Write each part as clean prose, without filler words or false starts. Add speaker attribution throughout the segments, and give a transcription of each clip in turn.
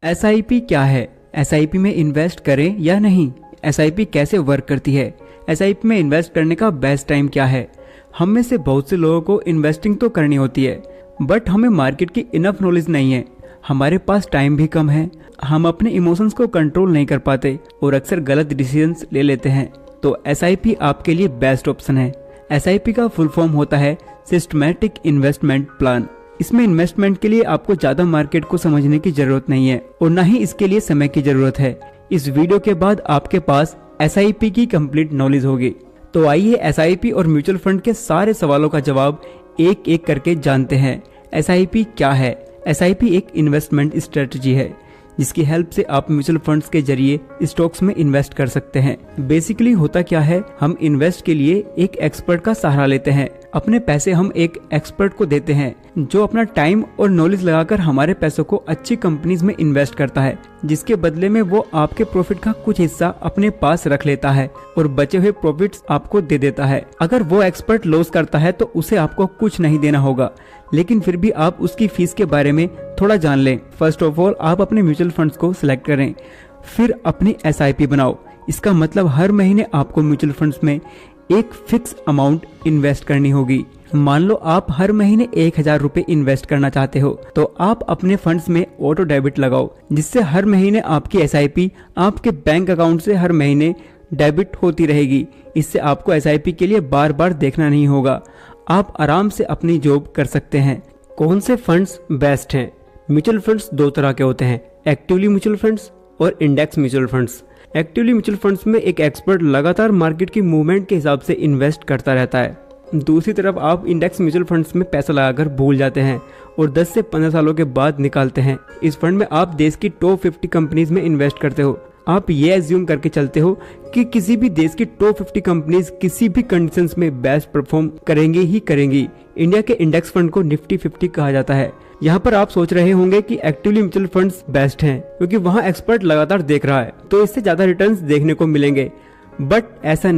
Speaker 1: SIP क्या है? SIP में इन्वेस्ट करें या नहीं? एसआईपी कैसे वर्क करती है? एसआईपी में इन्वेस्ट करने का बेस्ट टाइम क्या है? हम में से बहुत से लोगों को इन्वेस्टिंग तो करनी होती है, बट हमें मार्केट की इनफ नॉलेज नहीं है। हमारे पास टाइम भी कम है, हम अपने इमोशंस को कंट्रोल नहीं कर पाते और अक्सर गलत डिसीजंस ले लेते हैं। तो एसआईपी आपके लिए बेस्ट ऑप्शन है। एसआईपी का फुल फॉर्म होता है सिस्टमैटिक इन्वेस्टमेंट प्लान। इसमें इन्वेस्टमेंट के लिए आपको ज्यादा मार्केट को समझने की जरूरत नहीं है और न ही इसके लिए समय की जरूरत है। इस वीडियो के बाद आपके पास एसआईपी की कंप्लीट नॉलेज होगी। तो आइए एसआईपी और म्यूचुअल फंड के सारे सवालों का जवाब एक एक करके जानते हैं। एसआईपी क्या है? एसआईपी एक इन्वेस्टमेंट स्ट्रेटजी है जिसकी हेल्प से आप म्यूचुअल फंड्स के जरिए स्टॉक्स में इन्वेस्ट कर सकते हैं। बेसिकली होता क्या है, हम इन्वेस्ट के लिए एक एक्सपर्ट का सहारा लेते हैं। अपने पैसे हम एक एक्सपर्ट को देते हैं जो अपना टाइम और नॉलेज लगाकर हमारे पैसों को अच्छी कंपनीज में इन्वेस्ट करता है, जिसके बदले में वो आपके प्रॉफिट का कुछ हिस्सा अपने पास रख लेता है और बचे हुए प्रॉफिट्स आपको दे देता है। अगर वो एक्सपर्ट लॉस करता है तो उसे आपको कुछ नहीं देना होगा, लेकिन फिर भी आप उसकी फीस के बारे में थोड़ा जान लें। फर्स्ट ऑफ ऑल आप अपने म्यूचुअल फंड्स को सिलेक्ट करें, फिर अपनी एसआईपी बनाओ। इसका मतलब हर महीने आपको म्यूचुअल फंड्स में एक फिक्स अमाउंट इन्वेस्ट करनी होगी। मान लो आप हर महीने 1000 रुपए इन्वेस्ट करना चाहते हो, तो आप अपने फंड्स में ऑटो डेबिट लगाओ, जिससे हर महीने आपकी एसआईपी आपके बैंक अकाउंट से हर महीने डेबिट होती रहेगी। इससे आपको एसआईपी के लिए बार बार देखना नहीं होगा, आप आराम से अपनी जॉब कर सकते हैं। कौन से फंड्स बेस्ट हैं? म्यूचुअल फंड्स दो तरह के होते हैं, एक्टिवली म्यूचुअल फंड्स और index mutual funds. Actively mutual funds में एक एक्सपर्ट लगातार मार्केट की मूवमेंट के हिसाब से इन्वेस्ट करता रहता है। दूसरी तरफ आप इंडेक्स म्यूचुअल फंड्स में पैसा लगाकर भूल जाते हैं और 10 से 15 सालों के बाद निकालते हैं। इस फंड में आप देश की टॉप 50 कंपनीज में इन्वेस्ट करते हो। आप ये एज्यूम करके चलते हो कि किसी भी देश की टॉप 50 कंपनीज किसी भी कंडीशंस में बेस्ट परफॉर्म करेंगे ही करेंगी। इंडिया के इंडेक्स फंड को निफ्टी 50 कहा जाता है। यहाँ पर आप सोच रहे होंगे कि एक्टिवली म्यूचुअल फंड्स बेस्ट हैं क्योंकि वहाँ एक्सपर्ट लगातार देख रहा है तो इससे ज्यादा रिटर्न्स देखने को मिलेंगे, बट ऐसा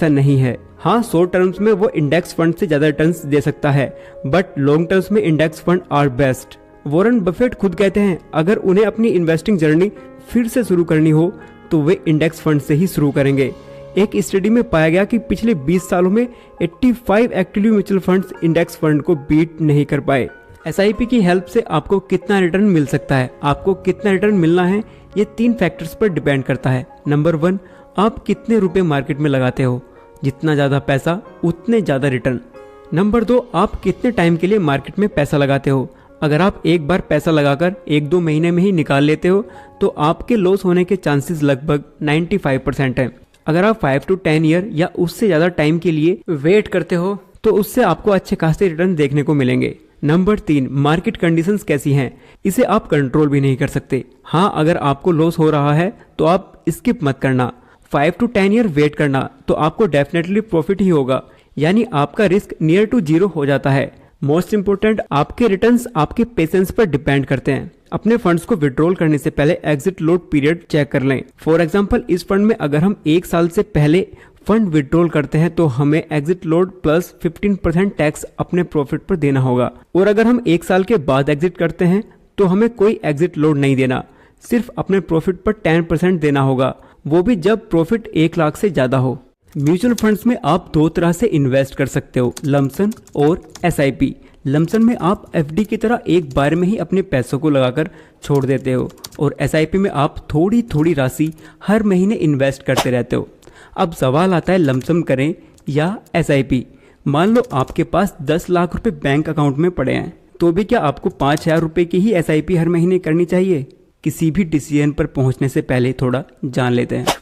Speaker 1: नहीं है। हाँ, शॉर्ट टर्म्स में वो इंडेक्स फंड से ज्यादा रिटर्न्स दे सकता है, बट लॉन्ग टर्म्स में index fund are best. Warren Buffett खुद कहते हैं अगर उन्हें अपनी इन्वेस्टिंग जर्नी फिर से शुरू करनी हो तो वे इंडेक्स फंड से ही शुरू करेंगे। एक स्टडी में पाया गया कि पिछले 20 सालों में 85 actively mutual funds index fund को बीट नहीं कर पाए। एसआईपी की हेल्प से आपको कितना रिटर्न मिल सकता है? आपको कितना रिटर्न मिलना है ये 3 फैक्टर्स पर डिपेंड करता है। नंबर 1, आप कितने रुपए मार्केट में लगाते हो, जितना ज्यादा पैसा उतने ज्यादा रिटर्न। नंबर 2, आप कितने टाइम के लिए मार्केट में पैसा लगाते हो। अगर आप एक बार पैसा लगाकर 1-2 महीने में ही निकाल लेते हो तो आपके लॉस होने के चांसेस लगभग 95% हैं। अगर आप 5 to 10 ईयर या उससे ज्यादा टाइम के लिए वेट करते हो तो उससे आपको अच्छे खासे रिटर्न देखने को मिलेंगे। नंबर 3, मार्केट कंडीशंस कैसी हैं, इसे आप कंट्रोल भी नहीं कर सकते। हाँ, अगर आपको लॉस हो रहा है तो आप स्किप मत करना। 5 to 10 ईयर वेट करना तो आपको डेफिनेटली प्रॉफिट ही होगा, यानी आपका रिस्क नियर टू जीरो हो जाता है। मोस्ट इंपोर्टेंट, आपके रिटर्न्स आपके पेशेंस पर डिपेंड करते हैं। अपने फंड्स को विड्रॉल करने से पहले एग्जिट लोड पीरियड चेक कर लें। फॉर एग्जांपल, इस फंड में अगर हम 1 साल से पहले फंड विड्रॉल करते हैं तो हमें एग्जिट लोड प्लस 15% टैक्स अपने प्रॉफिट पर देना होगा, और अगर हम 1 साल के बाद एग्जिट करते हैं तो हमें कोई एग्जिट लोड नहीं देना, सिर्फ अपने प्रॉफिट पर 10% देना होगा, वो भी जब प्रॉफिट 1 लाख से ज्यादा हो। म्यूचुअल फंड्स में आप 2 तरह से इन्वेस्ट कर सकते हो, लमसम और एसआईपी। लमसम में आप एफडी की तरह एक बार में ही अपने पैसों को लगाकर छोड़ देते हो, और एसआईपी में आप थोड़ी थोड़ी राशि हर महीने इन्वेस्ट करते रहते हो। अब सवाल आता है, लमसम करें या एसआईपी? मान लो आपके पास 10 लाख रुपए बैंक अकाउंट में पड़े हैं, तो भी क्या आपको 5000 रुपए की ही एसआईपी हर महीने करनी चाहिए? किसी भी डिसीजन पर पहुंचने से पहले थोड़ा जान लेते हैं।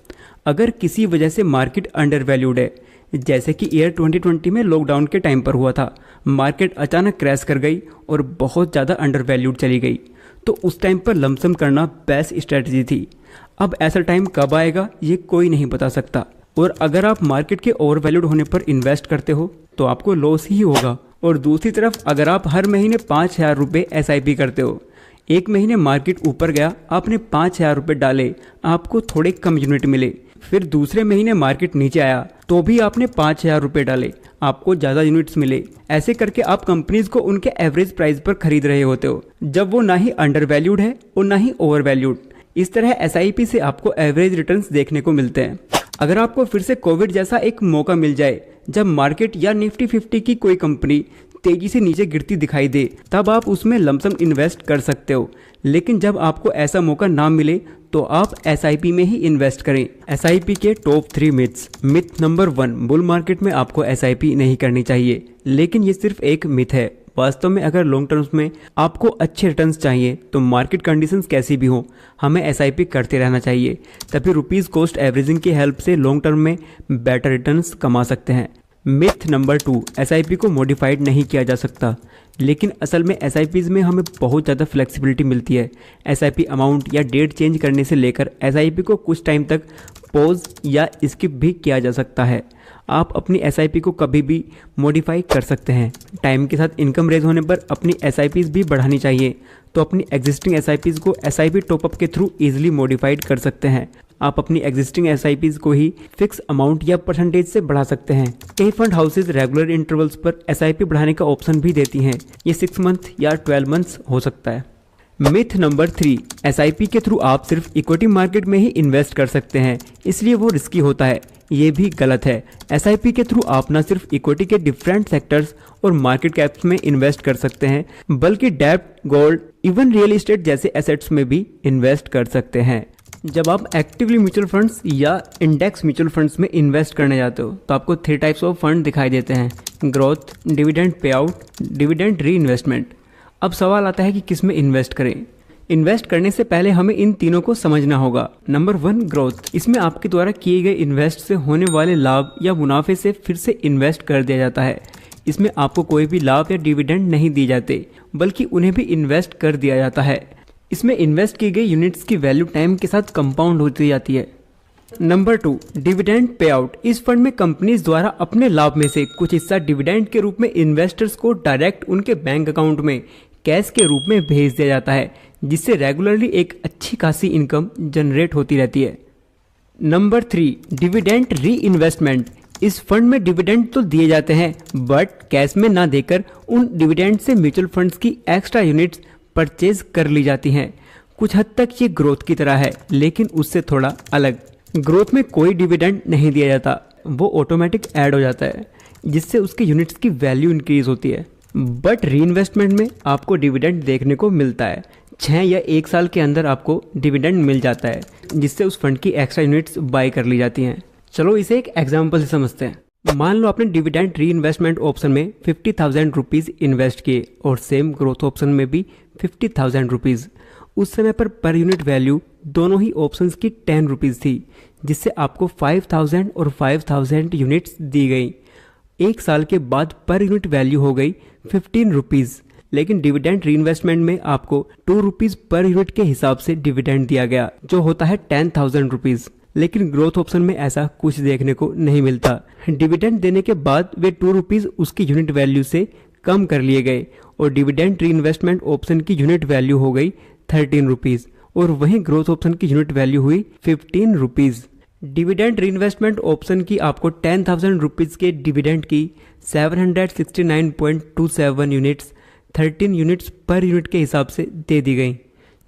Speaker 1: अगर किसी वजह से मार्केट अंडर वैल्यूड है, जैसे कि ईयर 2020 में लॉकडाउन के टाइम पर हुआ था, मार्केट अचानक क्रैश कर गई और बहुत ज़्यादा अंडर वैल्यूड चली गई, तो उस टाइम पर लमसम करना बेस्ट स्ट्रेटजी थी। अब ऐसा टाइम कब आएगा ये कोई नहीं बता सकता, और अगर आप मार्केट के ओवर वैल्यूड होने पर इन्वेस्ट करते हो तो आपको लॉस ही होगा। और दूसरी तरफ अगर आप हर महीने 5000 रुपये एसआईपी करते हो, एक महीने मार्केट ऊपर गया, आपने 5000 रुपये डाले, आपको थोड़े कम यूनिट मिले, फिर दूसरे महीने मार्केट नीचे आया तो भी आपने 5,000 रुपये डाले, आपको ज़्यादा यूनिट्स मिले। ऐसे करके आप कंपनीज को उनके एवरेज प्राइस पर खरीद रहे होते हो, जब वो ना ही अंडर वैल्यूड है और ना ही ओवर वैल्यूड। इस तरह SIP से आपको एवरेज रिटर्न्स देखने को मिलते हैं। अगर आपको फिर से कोविड जैसा एक मौका मिल जाए जब मार्केट या निफ्टी 50 की कोई कंपनी तेजी से नीचे गिरती दिखाई दे, तब आप उसमें लमसम इन्वेस्ट कर सकते हो। लेकिन जब आपको ऐसा मौका ना मिले तो आप SIP में ही इन्वेस्ट करें। SIP के top 3 myths. Myth number 1, bull market में आपको SIP नहीं करनी चाहिए। लेकिन ये सिर्फ एक मिथ है। वास्तव में अगर लॉन्ग टर्म्स में आपको अच्छे रिटर्न्स चाहिए तो मार्केट कंडीशंस कैसी भी हो, हमें SIP करते रहना चाहिए। तभी रुपीज़ कॉस्ट एवरेजिंग की हेल्प से लॉन्ग टर्म में बेटर रिटर्न्स कमा सकते हैं। मिथ नंबर 2, SIP को मॉडिफाइड नहीं किया जा सकता। लेकिन असल में SIPs में हमें बहुत ज़्यादा फ्लेक्सिबिलिटी मिलती है। SIP अमाउंट या डेट चेंज करने से लेकर SIP को कुछ टाइम तक पॉज या स्किप भी किया जा सकता है। आप अपनी SIP को कभी भी मॉडिफाई कर सकते हैं। टाइम के साथ इनकम रेज होने पर अपनी SIPs भी बढ़ानी चाहिए, तो अपनी एग्जिस्टिंग SIPs को SIP टॉपअप के थ्रू इजीली मॉडिफाइड कर सकते हैं। आप अपनी एग्जिस्टिंग SIPs को ही फिक्स अमाउंट या परसेंटेज से बढ़ा सकते हैं। कई फंड हाउसेज रेगुलर इंटरवल्स पर SIP बढ़ाने का ऑप्शन भी देती हैं। ये 6 मंथ या 12 मंथ्स हो सकता है। मिथ नंबर 3, SIP के थ्रू आप सिर्फ इक्विटी मार्केट में ही इन्वेस्ट कर सकते हैं, इसलिए वो रिस्की होता है। ये भी गलत है। SIP के थ्रू आप न सिर्फ इक्विटी के डिफरेंट सेक्टर्स और मार्केट कैप्स में इन्वेस्ट कर सकते हैं, बल्कि डेब्ट, गोल्ड, इवन रियल एस्टेट जैसे एसेट्स में भी इन्वेस्ट कर सकते हैं। जब आप एक्टिवली म्यूचुअल फंड्स या इंडेक्स म्यूचुअल फंड्स में इन्वेस्ट करने जाते हो तो आपको 3 टाइप्स ऑफ फंड दिखाई देते हैं: growth, dividend pay out, dividend री इन्वेस्टमेंट। अब सवाल आता है कि किस में इन्वेस्ट करें। इन्वेस्ट करने से पहले हमें इन तीनों को समझना होगा। Number 1, growth. इसमें आपके द्वारा किए गए इन्वेस्ट से होने वाले लाभ या मुनाफे से फिर से इन्वेस्ट कर दिया जाता है। इसमें आपको कोई भी लाभ या डिविडेंड नहीं दिए जाते, बल्कि उन्हें भी इन्वेस्ट कर दिया जाता है। इसमें इन्वेस्ट की गई यूनिट्स की वैल्यू टाइम के साथ कंपाउंड होती जाती है। Number 2, dividend pay out. इस फंड में कंपनीज द्वारा अपने लाभ में से कुछ हिस्सा डिविडेंड के रूप में इन्वेस्टर्स को डायरेक्ट उनके बैंक अकाउंट में कैश के रूप में भेज दिया जाता है, जिससे रेगुलरली एक अच्छी खासी इनकम जनरेट होती रहती है। नंबर 3, डिविडेंड री इन्वेस्टमेंट। इस फंड में डिविडेंड तो दिए जाते हैं, बट कैश में ना देकर उन डिविडेंड से म्यूचुअल फंड्स की एक्स्ट्रा यूनिट्स परचेज कर ली जाती हैं। कुछ हद तक ये ग्रोथ की तरह है, लेकिन उससे थोड़ा अलग। ग्रोथ में कोई डिविडेंड नहीं दिया जाता, वो ऑटोमेटिक ऐड हो जाता है, जिससे उसकी यूनिट्स की वैल्यू इंक्रीज होती है। बट री इन्वेस्टमेंट में आपको डिविडेंड देखने को मिलता है। 6 या 1 साल के अंदर आपको डिविडेंड मिल जाता है, जिससे उस फंड की एक्स्ट्रा यूनिट्स बाय कर ली जाती हैं। चलो इसे एक एग्जाम्पल से समझते हैं। मान लो आपने डिविडेंड री इन्वेस्टमेंट ऑप्शन में 50,000 रुपीज़ इन्वेस्ट किए और सेम ग्रोथ ऑप्शन में भी 50,000 रुपीज़। उस समय पर यूनिट वैल्यू दोनों ही ऑप्शंस की 10 रुपीज़ थी, जिससे आपको 5,000 और 5,000 यूनिट्स दी गई। 1 साल के बाद पर यूनिट वैल्यू हो गई 15 रुपीज़। लेकिन डिविडेंड री इन्वेस्टमेंट में आपको 2 रुपीज़ पर यूनिट के हिसाब से डिविडेंड दिया गया, जो होता है 10,000 रुपीज़। लेकिन ग्रोथ ऑप्शन में ऐसा कुछ देखने को नहीं मिलता। डिविडेंड देने के बाद वे 2 रुपीज़ उसकी यूनिट वैल्यू से कम कर लिए गए और डिविडेंड री इन्वेस्टमेंट ऑप्शन की यूनिट वैल्यू हो गई 13 रुपीज़ और वहीं ग्रोथ ऑप्शन की यूनिट वैल्यू हुई 15 रुपीज़। डिविडेंड री इन्वेस्टमेंट ऑप्शन की आपको 10,000 रुपीज़ के डिविडेंड की 769.27 यूनिट्स 13 यूनिट्स पर यूनिट के हिसाब से दे दी गई,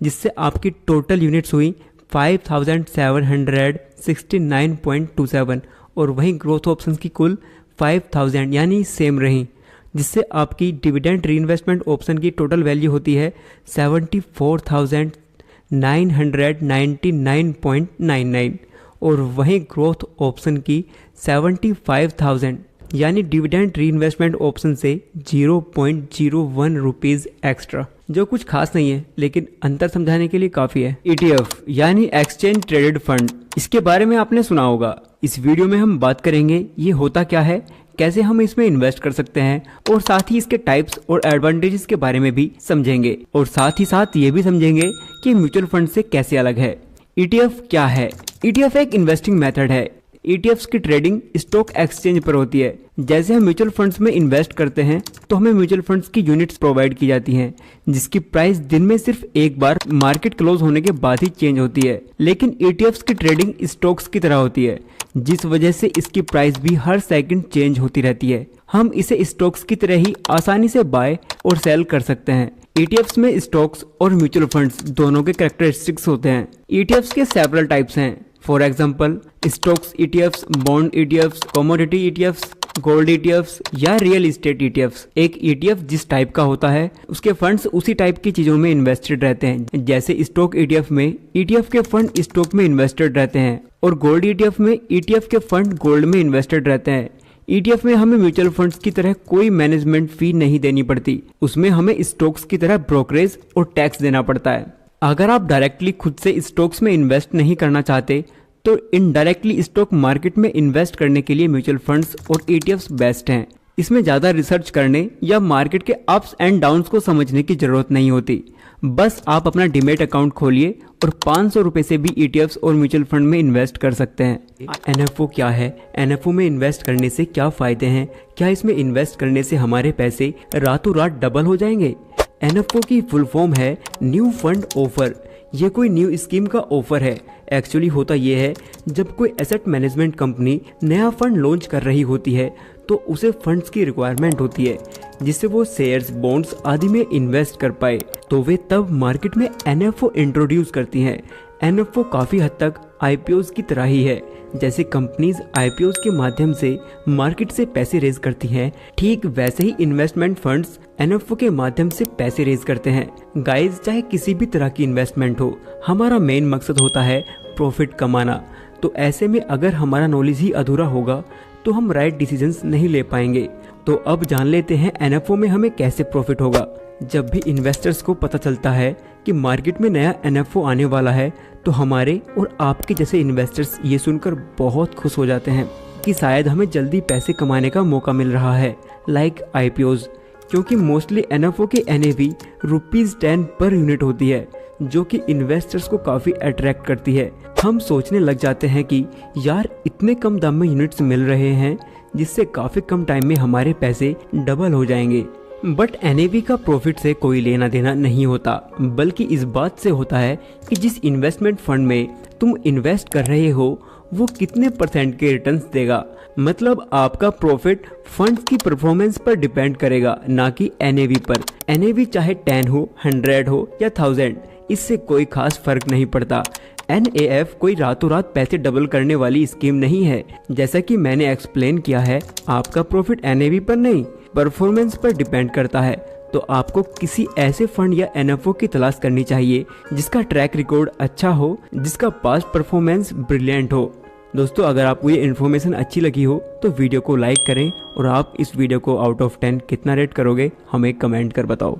Speaker 1: जिससे आपकी टोटल यूनिट्स हुई 5,769.27 और वहीं ग्रोथ ऑप्शन की कुल 5,000 यानी सेम रही, जिससे आपकी डिविडेंड री इन्वेस्टमेंट ऑप्शन की टोटल वैल्यू होती है 74,999.99 और वहीं ग्रोथ ऑप्शन की 75,000 यानी डिविडेंड री इन्वेस्टमेंट ऑप्शन से 0.01 रुपीज़ एक्स्ट्रा, जो कुछ खास नहीं है लेकिन अंतर समझाने के लिए काफ़ी है। ETF यानी एक्सचेंज ट्रेडेड फंड, इसके बारे में आपने सुना होगा। इस वीडियो में हम बात करेंगे ये होता क्या है, कैसे हम इसमें इन्वेस्ट कर सकते हैं और साथ ही इसके टाइप्स और एडवांटेजेस के बारे में भी समझेंगे और साथ ही साथ ये भी समझेंगे कि म्यूचुअल फंड से कैसे अलग है। ETF क्या है? ETF एक इन्वेस्टिंग मेथड है। ईटीएफ्स की ट्रेडिंग स्टॉक एक्सचेंज पर होती है। जैसे हम म्यूचुअल फंड्स में इन्वेस्ट करते हैं तो हमें म्यूचुअल फंड्स की यूनिट्स प्रोवाइड की जाती हैं, जिसकी प्राइस दिन में सिर्फ एक बार मार्केट क्लोज होने के बाद ही चेंज होती है। लेकिन ईटीएफ्स की ट्रेडिंग स्टॉक्स की तरह होती है, जिस वजह से इसकी प्राइस भी हर सेकंड चेंज होती रहती है। हम इसे स्टॉक्स की तरह ही आसानी से बाय और सेल कर सकते हैं। ईटीएफ्स में स्टॉक्स और म्यूचुअल फंड्स दोनों के कैरेक्टरिस्टिक्स होते हैं। ईटीएफ्स के सेवरल टाइप्स हैं। For example stocks ETFs, bond ETFs, commodity ETFs, gold ETFs या रियल एस्टेट ईटीएफ्स। एक ईटीएफ जिस टाइप का होता है उसके फंड्स उसी टाइप की चीजों में इन्वेस्टेड रहते हैं। जैसे स्टॉक ईटीएफ में ईटीएफ के फंड स्टॉक में इन्वेस्टेड रहते हैं और गोल्ड ईटीएफ में ईटीएफ के फंड गोल्ड में इन्वेस्टेड रहते हैं। ईटीएफ में हमें म्यूचुअल फंड्स की तरह कोई मैनेजमेंट फी नहीं देनी पड़ती, उसमें हमें स्टॉक्स की तरह ब्रोकरेज और टैक्स देना पड़ता है। अगर आप डायरेक्टली खुद से स्टॉक्स में इन्वेस्ट नहीं करना चाहते तो इनडायरेक्टली स्टॉक मार्केट में इन्वेस्ट करने के लिए म्यूचुअल फंड्स और ईटीएफ्स बेस्ट हैं। इसमें ज्यादा रिसर्च करने या मार्केट के अप्स एंड डाउन्स को समझने की जरूरत नहीं होती। बस आप अपना डीमैट अकाउंट खोलिए और 500 रुपए से भी ईटीएफ्स और म्यूचुअल फंड में इन्वेस्ट कर सकते हैं। एनएफओ क्या है? एनएफओ में इन्वेस्ट करने से क्या फायदे हैं? क्या इसमें इन्वेस्ट करने से हमारे पैसे रातों रात डबल हो जाएंगे? एनएफओ की फुल फॉर्म है न्यू फंड ऑफर। ये कोई न्यू स्कीम का ऑफर है। एक्चुअली होता ये है, जब कोई एसेट मैनेजमेंट कंपनी नया फंड लॉन्च कर रही होती है तो उसे फंड्स की रिक्वायरमेंट होती है जिससे वो शेयर्स, बॉन्ड्स आदि में इन्वेस्ट कर पाए, तो वे तब मार्केट में एनएफओ इंट्रोड्यूस करती हैं। एनएफओ काफी हद तक आईपीओज की तरह ही है। जैसे कंपनीज आईपीओज के माध्यम से मार्केट से पैसे रेज करती हैं, ठीक वैसे ही इन्वेस्टमेंट फंड्स एनएफओ के माध्यम से पैसे रेज करते हैं। गाइस, चाहे किसी भी तरह की इन्वेस्टमेंट हो, हमारा मेन मकसद होता है प्रॉफिट कमाना। तो ऐसे में अगर हमारा नॉलेज ही अधूरा होगा तो हम राइट डिसीजंस नहीं ले पाएंगे। तो अब जान लेते हैं एनएफओ में हमें कैसे प्रॉफिट होगा। जब भी इन्वेस्टर्स को पता चलता है कि मार्केट में नया एनएफओ आने वाला है तो हमारे और आपके जैसे इन्वेस्टर्स ये सुनकर बहुत खुश हो जाते हैं कि शायद हमें जल्दी पैसे कमाने का मौका मिल रहा है, लाइक आईपीओज। क्योंकि मोस्टली एनएफओ की एनएवी ₹10 पर यूनिट होती है, जो कि इन्वेस्टर्स को काफी अट्रैक्ट करती है। हम सोचने लग जाते हैं कि यार इतने कम दाम में यूनिट्स मिल रहे हैं जिससे काफी कम टाइम में हमारे पैसे डबल हो जाएंगे। बट एनएवी का प्रॉफिट से कोई लेना देना नहीं होता, बल्कि इस बात से होता है कि जिस इन्वेस्टमेंट फंड में तुम इन्वेस्ट कर रहे हो वो कितने % के रिटर्न्स देगा। मतलब आपका प्रॉफिट फंड्स की परफॉर्मेंस पर डिपेंड करेगा, ना कि एनएवी पर। एनएवी चाहे 10 हो, 100 हो या 1000, इससे कोई खास फर्क नहीं पड़ता। एनएएफ कोई रातों रात पैसे डबल करने वाली स्कीम नहीं है। जैसा कि मैंने एक्सप्लेन किया है, आपका प्रॉफिट एनएवी पर नहीं, परफॉर्मेंस पर डिपेंड करता है। तो आपको किसी ऐसे फंड या एनएफओ की तलाश करनी चाहिए जिसका ट्रैक रिकॉर्ड अच्छा हो, जिसका पास्ट परफॉर्मेंस ब्रिलियंट हो। दोस्तों, अगर आपको ये इन्फॉर्मेशन अच्छी लगी हो तो वीडियो को लाइक करें और आप इस वीडियो को आउट ऑफ 10 कितना रेट करोगे हमें कमेंट कर बताओ।